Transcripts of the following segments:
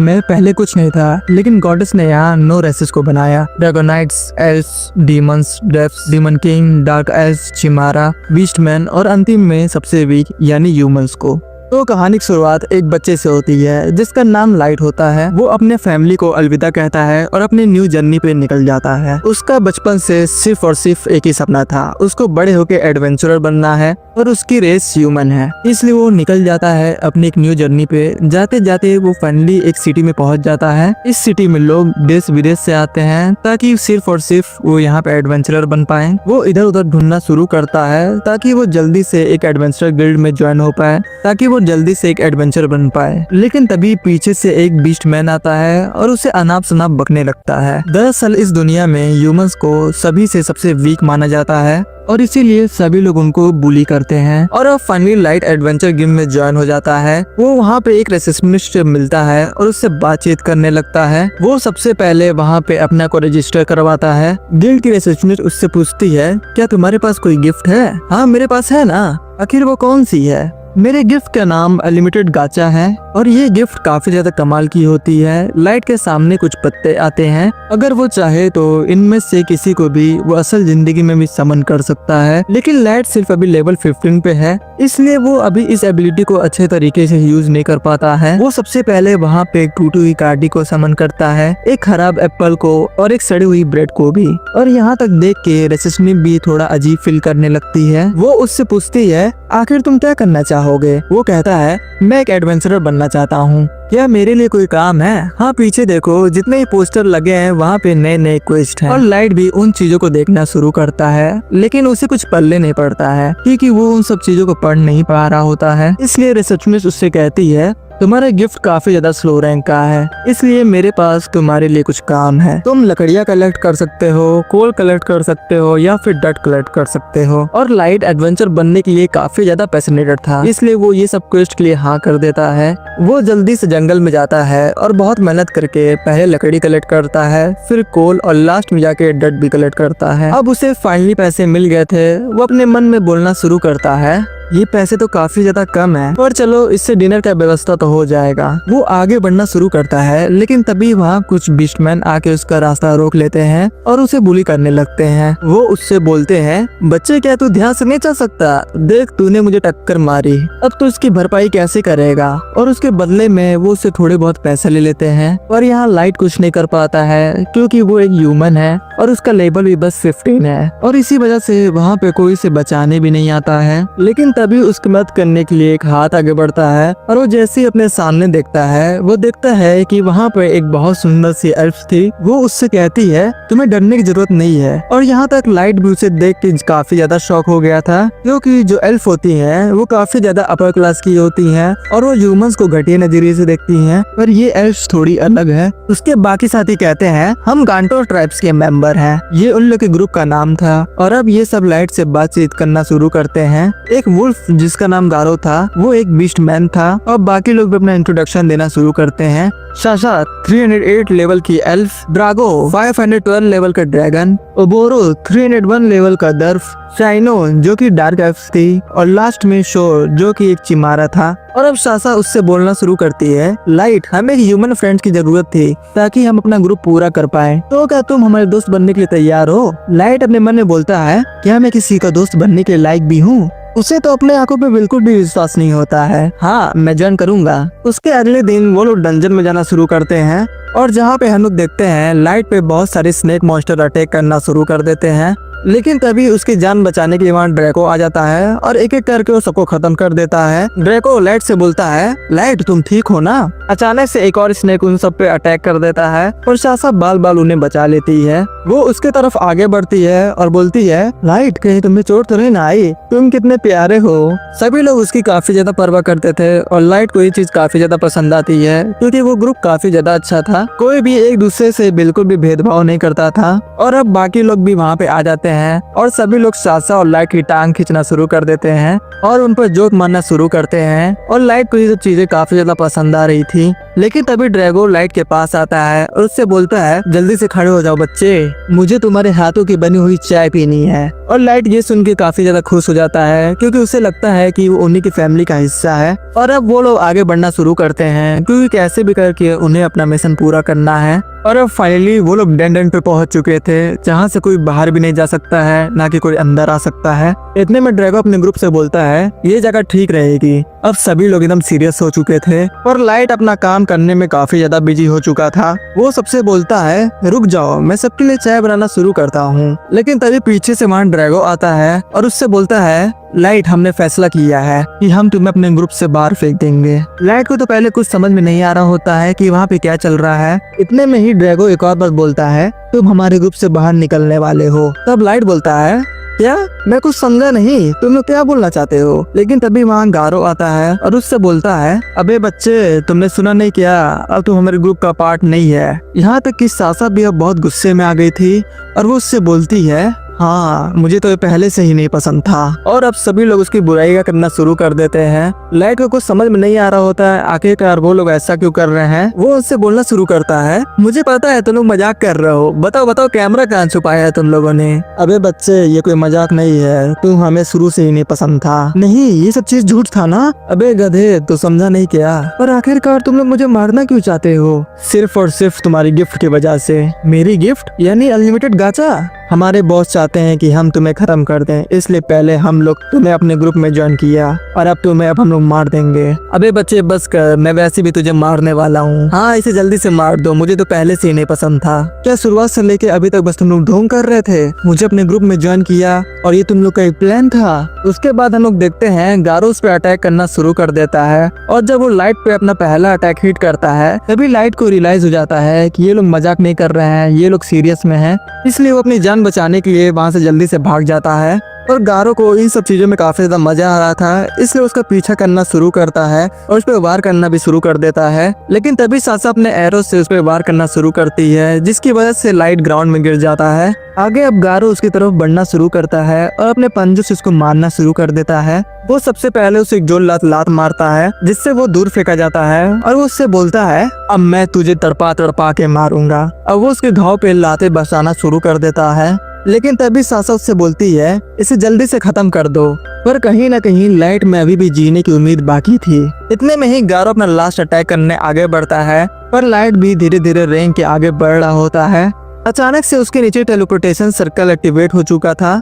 में पहले कुछ नहीं था, लेकिन गॉडेस ने यहाँ नो रेसेस को बनाया। Dragonites, elves, demons, dwarfs, demon king, dark elves, chimera, beastman और अंतिम में सबसे वीक यानी ह्यूमंस को। तो कहानी की शुरुआत एक बच्चे से होती है जिसका नाम लाइट होता है। वो अपने फैमिली को अलविदा कहता है और अपनी न्यू जर्नी पे निकल जाता है। उसका बचपन से सिर्फ और सिर्फ एक ही सपना था, उसको बड़े होकर एडवेंचरर बनना है और उसकी रेस ह्यूमन है, इसलिए वो निकल जाता है अपनी एक न्यू जर्नी पे। जाते जाते वो फाइनली एक सिटी में पहुंच जाता है। इस सिटी में लोग देश विदेश से आते हैं ताकि सिर्फ और सिर्फ वो यहाँ पे एडवेंचरर बन पाए। वो इधर उधर ढूंढना शुरू करता है ताकि वो जल्दी से एक एडवेंचरर गिल्ड में ज्वाइन हो पाए, ताकि वो जल्दी से एक एडवेंचर बन पाए। लेकिन तभी पीछे से एक बीस्ट मैन आता है और उसे अनाप शनाप बकने लगता है। दरअसल इस दुनिया में ह्यूमंस को सभी से सबसे वीक माना जाता है और इसीलिए सभी लोग उनको बुली करते हैं। और अब फाइनली लाइट एडवेंचर गेम में ज्वाइन हो जाता है। वो वहाँ पे एक रिसेप्शनिस्ट मिलता है और उससे बातचीत करने लगता है। वो सबसे पहले वहाँ पे अपना को रजिस्टर करवाता है। गिल्ड की रिसेप्शनिस्ट उससे पूछती है, क्या तुम्हारे पास कोई गिफ्ट है? हाँ मेरे पास है ना। आखिर वो कौन सी है? मेरे गिफ्ट का नाम अनलिमिटेड गाचा है और ये गिफ्ट काफी ज्यादा कमाल की होती है। लाइट के सामने कुछ पत्ते आते हैं, अगर वो चाहे तो इनमें से किसी को भी वो असल जिंदगी में भी समन कर सकता है। लेकिन लाइट सिर्फ अभी लेवल 15 पे है, इसलिए वो अभी इस एबिलिटी को अच्छे तरीके से यूज नहीं कर पाता है। वो सबसे पहले वहाँ पे टूटी हुई कार्डी को समन करता है, एक खराब एप्पल को और एक सड़ी हुई ब्रेड को भी। और यहाँ तक देख के रिसेप्शनिस्ट भी थोड़ा अजीब फील करने लगती है। वो उससे पूछती है, आखिर तुम क्या करना चाहोगे? वो कहता है, मैं एक एडवेंचरर बनना चाहता हूँ, क्या मेरे लिए कोई काम है? हाँ पीछे देखो, जितने ही पोस्टर लगे हैं वहाँ पे नए नए क्वेस्ट हैं। और लाइट भी उन चीजों को देखना शुरू करता है, लेकिन उसे कुछ पल्ले नहीं पड़ता है क्योंकि वो उन सब चीजों को पढ़ नहीं पा रहा होता है। इसलिए रिसेप्शनिस्ट उससे कहती है, तुम्हारा गिफ्ट काफी ज्यादा स्लो रैंक का है, इसलिए मेरे पास तुम्हारे लिए कुछ काम है। तुम लकड़ियाँ कलेक्ट कर सकते हो, कोल कलेक्ट कर सकते हो या फिर डट कलेक्ट कर सकते हो। और लाइट एडवेंचर बनने के लिए काफी ज्यादा पैशनेटेड था, इसलिए वो ये सब क्वेस्ट के लिए हाँ कर देता है। वो जल्दी से जंगल में जाता है और बहुत मेहनत करके पहले लकड़ी कलेक्ट करता है, फिर कोल और लास्ट में जाके डट भी कलेक्ट करता है। अब उसे फाइनली पैसे मिल गए थे। वो अपने मन में बोलना शुरू करता है, ये पैसे तो काफी ज्यादा कम है, पर चलो इससे डिनर का व्यवस्था तो हो जाएगा। वो आगे बढ़ना शुरू करता है, लेकिन तभी वहाँ कुछ बीस्टमैन आके उसका रास्ता रोक लेते हैं और उसे बुली करने लगते हैं। वो उससे बोलते हैं, बच्चे क्या तू ध्यान से नहीं चल सकता? देख तूने मुझे टक्कर मारी, अब तो इसकी भरपाई कैसे करेगा? और उसके बदले में वो उससे थोड़े बहुत पैसे ले लेते हैं। पर यहाँ लाइट कुछ नहीं कर पाता है क्योंकि वो एक ह्यूमन है और उसका लेवल भी बस 15 है और इसी वजह से वहाँ पे कोई से बचाने भी नहीं आता है। लेकिन तभी उसकी मदद करने के लिए एक हाथ आगे बढ़ता है और वो जैसे ही अपने सामने देखता है, वो देखता है कि वहाँ पे एक बहुत सुंदर सी एल्फ थी। वो उससे कहती है, तुम्हें डरने की जरूरत नहीं है। और यहाँ तक लाइट भी उसे देख के काफी ज्यादा शॉक हो गया था, क्योंकि जो एल्फ होती हैं वो काफी ज्यादा अपर क्लास की होती हैं और वो ह्यूमंस को घटिया नजरिए से देखती हैं, पर ये एल्फ थोड़ी अलग है। उसके बाकी साथी कहते हैं, हम गांटो ट्राइब्स के मेंबर हैं। ये उन लोग के ग्रुप का नाम था। और अब ये सब लाइट से बातचीत करना शुरू करते हैं। एक वुल्फ जिसका नाम गारो था, वो एक बीस्ट मैन था और बाकी लोग भी अपना इंट्रोडक्शन देना शुरू करते हैं। साशा 308 लेवल की एल्फ, ड्रागो 512 लेवल का ड्रैगन, ओबोरो 301 लेवल का दर्फ, शाइनो जो कि डार्क एल्फ थी और लास्ट में शोर जो कि एक चिमारा था। और अब साशा उससे बोलना शुरू करती है, लाइट हमें एक ह्यूमन फ्रेंड की जरूरत थी ताकि हम अपना ग्रुप पूरा कर पाए, तो क्या तुम हमारे दोस्त बनने के लिए तैयार हो? लाइट अपने मन में बोलता है, क्या मैं किसी का दोस्त बनने के लायक भी हूँ? उसे तो अपने आंखों पे बिल्कुल भी विश्वास नहीं होता है। हाँ मैं ज्वाइन करूंगा। उसके अगले दिन वो लोग डंजन में जाना शुरू करते हैं और जहाँ पे हम लोग देखते हैं लाइट पे बहुत सारे स्नेक मॉन्स्टर अटैक करना शुरू कर देते हैं। लेकिन तभी उसकी जान बचाने के लिए वहाँ ड्रैको आ जाता है और एक एक करके वो सबको खत्म कर देता है। ड्रैको लाइट से बोलता है, लाइट तुम ठीक हो ना? अचानक से एक और स्नेक उन सब पे अटैक कर देता है और साशा बाल बाल उन्हें बचा लेती है। वो उसके तरफ आगे बढ़ती है और बोलती है, लाइट कहीं तुम्हें चोट तो नहीं ना आई? तुम कितने प्यारे हो। सभी लोग उसकी काफी ज्यादा परवाह करते थे और लाइट को ये चीज काफी ज्यादा पसंद आती है क्योंकि वो ग्रुप काफी ज्यादा अच्छा था। कोई भी एक दूसरे से बिल्कुल भी भेदभाव नहीं करता था। और अब बाकी लोग भी वहाँ पे आ जाते हैं और सभी लोग सासा और लाइट की टांग खींचना शुरू कर देते हैं और उन पर जोक मारना शुरू करते हैं। और लाइट को ये सब चीजें काफी ज्यादा पसंद आ रही थी। लेकिन तभी ड्रैगो लाइट के पास आता है और उससे बोलता है, जल्दी से खड़े हो जाओ बच्चे, मुझे तुम्हारे हाथों की बनी हुई चाय पीनी है। और लाइट ये सुन के काफी ज्यादा खुश हो जाता है क्योंकि उसे लगता है कि वो उन्हीं की फैमिली का हिस्सा है। और अब वो लोग आगे बढ़ना शुरू करते हैं क्योंकि कैसे भी करके उन्हें अपना मिशन पूरा करना है। और अब फाइनली वो लोग डेड एंड पे पहुंच चुके थे जहां से कोई बाहर भी नहीं जा सकता है, ना कि कोई अंदर आ सकता है। इतने में ड्रैगो अपने ग्रुप से बोलता है, ये जगह ठीक रहेगी। अब सभी लोग एकदम सीरियस हो चुके थे और लाइट अपना काम करने में काफी ज्यादा बिजी हो चुका था। वो सबसे बोलता है, रुक जाओ, मैं सबके लिए चाय बनाना शुरू करता हूँ। लेकिन तभी पीछे से वहाँ ड्रैगो आता है और उससे बोलता है, लाइट, हमने फैसला किया है कि हम तुम्हें अपने ग्रुप से बाहर फेंक देंगे। लाइट को तो पहले कुछ समझ में नहीं आ रहा होता है कि वहाँ पे क्या चल रहा है। इतने में ही ड्रैगो एक और बार बोलता है, तुम हमारे ग्रुप से बाहर निकलने वाले हो। तब लाइट बोलता है, क्या? मैं कुछ समझा नहीं, तुम लोग क्या बोलना चाहते हो? लेकिन तभी वहाँ गारो आता है और उससे बोलता है, अबे बच्चे, तुमने सुना नहीं क्या? अब तुम हमारे ग्रुप का पार्ट नहीं है। यहाँ तक कि सासा भी अब बहुत गुस्से में आ गई थी और वो उससे बोलती है, हाँ, मुझे तो ये पहले से ही नहीं पसंद था। और अब सभी लोग उसकी बुराई करना शुरू कर देते हैं। लाइट को कुछ समझ में नहीं आ रहा होता है आखिरकार वो लोग ऐसा क्यों कर रहे हैं। वो उससे बोलना शुरू करता है, मुझे पता है तुम लोग मजाक कर रहे हो, बताओ बताओ कैमरा कहाँ छुपाया है तुम लोगों ने? अबे बच्चे, ये कोई मजाक नहीं है, तुम हमें शुरू से ही नहीं पसंद था। नहीं, ये सब चीज झूठ था ना? अबे गधे, तो समझा नहीं क्या? पर आखिरकार तुम लोग मुझे मारना क्यों चाहते हो? सिर्फ और सिर्फ तुम्हारी गिफ्ट की वजह से। मेरी गिफ्ट यानी अनलिमिटेड गाचा? हमारे बॉस चाहते हैं कि हम तुम्हें खत्म कर दें, इसलिए पहले हम लोग तुम्हें अपने ग्रुप में ज्वाइन किया और अब हम लोग मार देंगे। अबे बच्चे बस कर, मैं वैसे भी तुझे मारने वाला हूँ। हाँ, इसे जल्दी से मार दो, मुझे तो पहले से ही नहीं पसंद था। क्या शुरुआत से लेके अभी तक बस तुम लोग ढोंग कर रहे थे? मुझे अपने ग्रुप में ज्वाइन किया और ये तुम लोग का एक प्लान था? उसके बाद हम लोग देखते हैं गारो उस पे अटैक करना शुरू कर देता है और जब वो लाइट पे अपना पहला अटैक हिट करता है तभी लाइट को रियलाइज हो जाता है कि ये लोग मजाक नहीं कर रहे हैं, ये लोग सीरियस में हैं। इसलिए वो अपनी जान बचाने के लिए वहाँ से जल्दी से भाग जाता है। और गारो को इन सब चीजों में काफी ज्यादा मजा आ रहा था, इसलिए उसका पीछा करना शुरू करता है और उस पर वार करना भी शुरू कर देता है। लेकिन तभी सासा अपने एरो से उस पर वार करना शुरू करती है, जिसकी वजह से लाइट ग्राउंड में गिर जाता है। आगे अब गारो उसकी तरफ बढ़ना शुरू करता है और अपने पंजों से उसको मारना शुरू कर देता है। वो सबसे पहले उसे एक जोर लात मारता है जिससे वो दूर फेंका जाता है और वो उससे बोलता है, अब मैं तुझे तड़पा तड़पा के मारूंगा। अब वो उसके घाव पे लाते बरसाना शुरू कर देता है। लेकिन तभी सासा उससे बोलती है, इसे जल्दी से खत्म कर दो। पर कहीं न कहीं लाइट में अभी भी जीने की उम्मीद बाकी थी। इतने में ही गारो अपना लास्ट अटैक करने आगे बढ़ता है पर लाइट भी धीरे धीरे रैंक के आगे बढ़ रहा होता है। अचानक से उसके नीचे टेलीपोर्टेशन सर्कल एक्टिवेट हो चुका था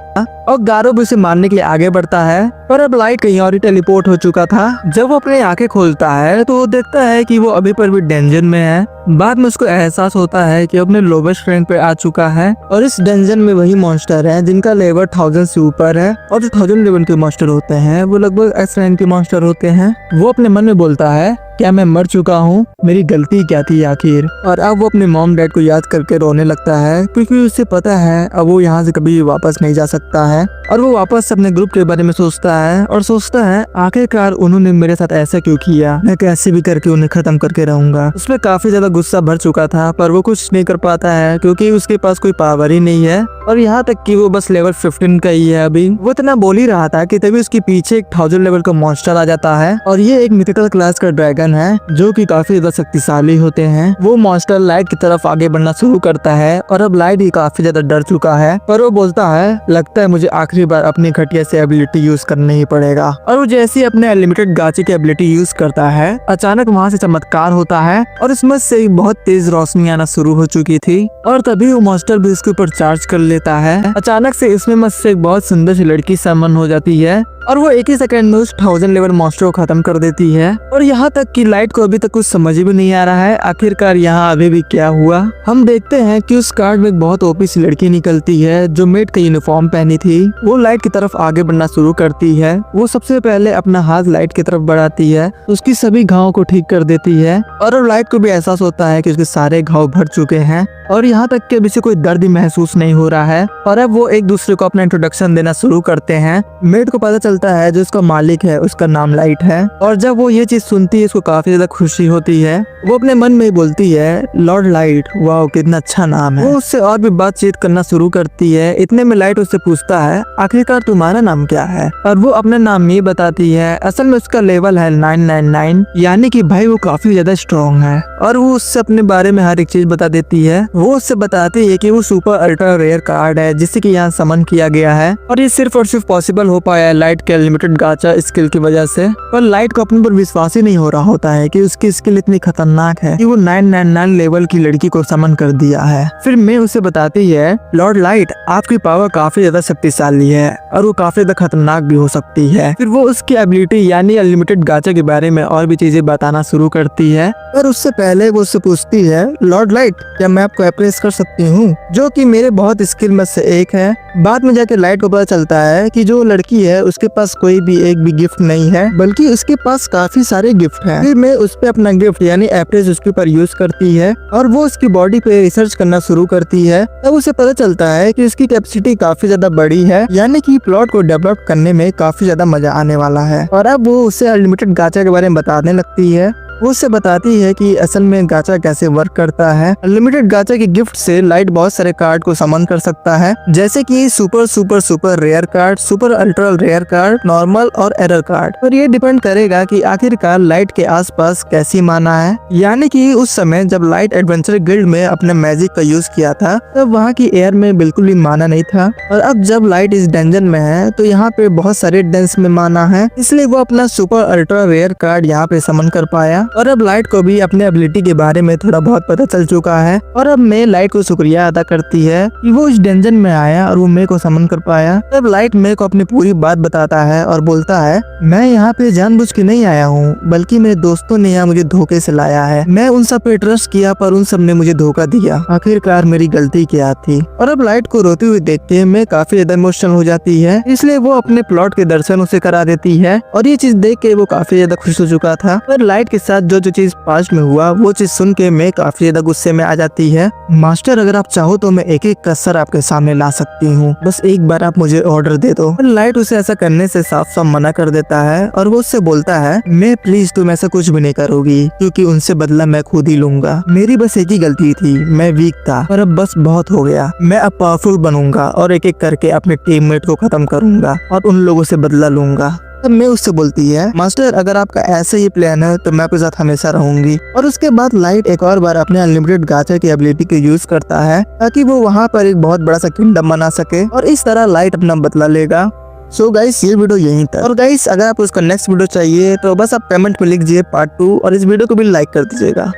और गारो भी उसे मारने के लिए आगे बढ़ता है पर अब लाइट कहीं और ही टेलीपोर्ट हो चुका था। जब वो अपनी आंखें खोलता है तो वो देखता है कि वो अभी पर भी डेंजर में है। बाद में उसको एहसास होता है कि अपने लोवेस्ट रैंक पे आ चुका है और इस डेंजन में वही मॉन्स्टर है जिनका लेवल 1000 से ऊपर है और जो 1000 लेवल के मॉन्स्टर होते हैं वो लगभग एस रैंक के मॉन्स्टर होते हैं। वो अपने मन में बोलता है, क्या मैं मर चुका हूँ? मेरी गलती क्या थी आखिर? और अब वो अपने मॉम डैड को याद करके रोने लगता है क्योंकि उसे पता है अब वो यहाँ से कभी वापस नहीं जा सकता है। और वो वापस अपने ग्रुप के बारे में सोचता है और सोचता है, आखिरकार उन्होंने मेरे साथ ऐसा क्यों किया? मैं कैसे भी करके उन्हें खत्म करके रहूंगा। उसमें काफी ज्यादा गुस्सा भर चुका था पर वो कुछ नहीं कर पाता है क्योंकि उसके पास कोई पावर ही नहीं है और यहाँ तक कि वो बस लेवल 15 का ही है। अभी वो इतना बोल ही रहा था कि तभी उसके पीछे एक 1000 लेवल का मॉन्स्टर आ जाता है और ये एक मिथिकल क्लास का ड्रैगन है जो कि काफी ज्यादा शक्तिशाली होते हैं। वो मॉन्स्टर लाइट की तरफ आगे बढ़ना शुरू करता है और अब लाइट ही काफी ज्यादा डर चुका है पर वो बोलता है, लगता है मुझे आखिरी बार अपनी घटिया से एबिलिटी यूज करना ही पड़ेगा। और वो जैसे ही अपने अनलिमिटेड गाचे की एबिलिटी यूज करता है अचानक वहाँ से चमत्कार होता है और इसमें से बहुत तेज रोशनी आना शुरू हो चुकी थी और तभी वो मॉन्स्टर भी इसके ऊपर चार्ज कर लेता है। अचानक से इसमें मत से एक बहुत सुंदर सी लड़की समन हो जाती है और वो एक ही सेकंड में उस 1000 लेवल मॉन्स्टर को खत्म कर देती है। और यहाँ तक कि लाइट को अभी तक कुछ समझ भी नहीं आ रहा है आखिरकार यहाँ अभी भी क्या हुआ। हम देखते हैं कि उस कार्ड में एक बहुत ओपी सी लड़की निकलती है जो मेड का यूनिफॉर्म पहनी थी। वो लाइट की तरफ आगे बढ़ना शुरू करती है। वो सबसे पहले अपना हाथ लाइट की तरफ बढ़ाती है, उसकी सभी घावों को ठीक कर देती है और अब लाइट को भी एहसास होता है कि उसके सारे घाव भर चुके हैं और यहाँ तक कि अभी से कोई दर्द ही महसूस नहीं हो रहा है। और अब वो एक दूसरे को अपना इंट्रोडक्शन देना शुरू करते हैं। मेड को पता चलता है जो उसका मालिक है उसका नाम लाइट है, और जब वो ये चीज सुनती है उसको काफी ज्यादा खुशी होती है। वो अपने मन में बोलती है लॉर्ड लाइट, वाह कितना अच्छा नाम है। वो उससे और भी बातचीत करना शुरू करती है। इतने में लाइट उससे पूछता है आखिरकार तुम्हारा नाम क्या है, और वो अपना नाम ये बताती है। असल में उसका लेवल है 999, यानी कि भाई वो काफी ज्यादा स्ट्रॉन्ग है। और वो उससे अपने बारे में हर एक चीज बता देती है। वो उससे बताती है कि वो सुपर अल्ट्रा रेयर कार्ड है जिससे कि यहाँ समन किया गया है, और ये सिर्फ और सिर्फ पॉसिबल हो पाया है लाइट के अनलिमिटेड गाचा स्किल की वजह से। पर लाइट को अपने पर विश्वास ही नहीं हो रहा होता है कि उसकी स्किल इतनी खतरनाक है कि वो 999 लेवल की लड़की को समन कर दिया है। फिर मैं उसे बताती है लॉर्ड लाइट आपकी पावर काफी ज्यादा शक्तिशाली है और वो काफी ज्यादा खतरनाक भी हो सकती है। फिर वो उसकी एबिलिटी यानी अनलिमिटेड गाचा के बारे में और भी चीजें बताना शुरू करती है। पर उससे पहले वो उससे पूछती है लॉर्ड लाइट क्या मैं आपको अप्रेस कर सकती हूँ, जो कि मेरे बहुत स्किल में से एक है। बाद में जाके लाइट को पता चलता है कि जो लड़की है उसके पास कोई भी एक भी गिफ्ट नहीं है, बल्कि उसके पास काफी सारे गिफ्ट हैं। फिर मैं उस पे अपना गिफ्ट यानी अप्रेस उसके ऊपर यूज करती है और वो उसकी बॉडी पे रिसर्च करना शुरू करती है। तब उसे पता चलता है कि उसकी कैपेसिटी काफी ज्यादा बड़ी है, यानी कि प्लॉट को डेवलप करने में काफी ज्यादा मजा आने वाला है। और अब वो उसे अनलिमिटेड गाचा के बारे में बताने लगती है। वो उससे बताती है कि असल में गाचा कैसे वर्क करता है। अनलिमिटेड गाचा के गिफ्ट से लाइट बहुत सारे कार्ड को समन कर सकता है, जैसे कि super super super rare card, super ultra rare card, normal और एरर कार्ड। और ये डिपेंड करेगा कि आखिरकार लाइट के आसपास कैसी माना है। यानी कि उस समय जब लाइट एडवेंचर गिल्ड में अपने मैजिक का यूज किया था तब वहाँ की एयर में बिल्कुल भी माना नहीं था, और अब जब लाइट इस डंजन में है तो यहाँ पे बहुत सारे डेंस में माना है, इसलिए वो अपना सुपर अल्ट्रा रेयर कार्ड यहाँ पे समन कर पाया। और अब लाइट को भी अपने एबिलिटी के बारे में थोड़ा बहुत पता चल चुका है, और अब मैं लाइट को शुक्रिया अदा करती है कि वो इस डेंजन में आया और वो मे को समन कर पाया। तब लाइट मे को अपनी पूरी बात बताता है और बोलता है मैं यहाँ पे जानबूझ के नहीं आया हूँ, बल्कि मेरे दोस्तों ने यहाँ मुझे धोखे से लाया है। मैं उन सब पे ट्रस्ट किया पर उन सब ने मुझे धोखा दिया, आखिरकार मेरी गलती क्या थी। और अब लाइट को रोती हुई देख के मैं काफी ज्यादा इमोशनल हो जाती है, इसलिए वो अपने प्लॉट के दर्शन उसे करा देती है। और ये चीज देख के वो काफी ज्यादा खुश हो चुका था। पर लाइट के साथ जो चीज पास्ट में हुआ वो चीज सुन के मैं काफी ज्यादा गुस्से में आ जाती है। मास्टर अगर आप चाहो तो मैं एक एक कसर आपके सामने ला सकती हूँ, बस एक बार आप मुझे ऑर्डर दे दो। पर लाइट उसे ऐसा करने से साफ साफ मना कर देता है और वो उससे बोलता है मैं प्लीज तुम ऐसा कुछ भी नहीं करोगी, क्योंकि उनसे बदला मैं खुद ही लूंगा। मेरी बस एक ही गलती थी, मैं वीक था, पर अब बस बहुत हो गया। मैं अब पावरफुल बनूंगा और एक एक करके अपने टीममेट को खत्म करूंगा और उन लोगों से बदला लूंगा। तब मैं उससे बोलती है मास्टर अगर आपका ऐसा ही प्लान है तो मैं आपके साथ हमेशा रहूंगी। और उसके बाद लाइट एक और बार अपने अनलिमिटेड गाचा की एबिलिटी को यूज करता है ताकि वो वहाँ पर एक बहुत बड़ा सा किंगडम बना सके, और इस तरह लाइट अपना बदला लेगा। सो गाइस ये वीडियो यहीं तक। और गाइस अगर आपको उसका नेक्स्ट वीडियो चाहिए तो बस आप कमेंट में लिख दीजिए पार्ट 2, और इस वीडियो को भी लाइक कर दीजिएगा।